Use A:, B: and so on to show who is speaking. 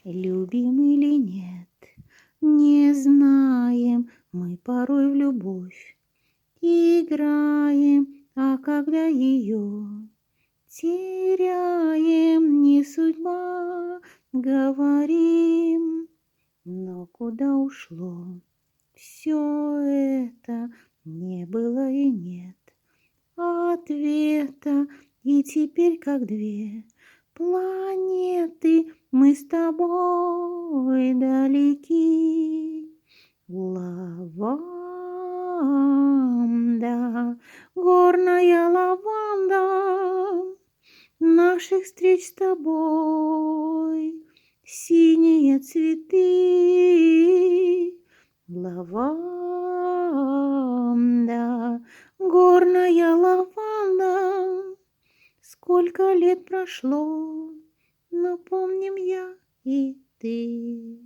A: Любим или нет, не знаем, мы порой в любовь играем, а когда ее теряем, не судьба, говорим. Но куда ушло все это, не было и нет ответа, и теперь как две планеты мы с тобой далеки. Лаванда, горная лаванда, наших встреч с тобой синие цветы. Лаванда, горная лаванда, сколько лет прошло, но помним я и ты.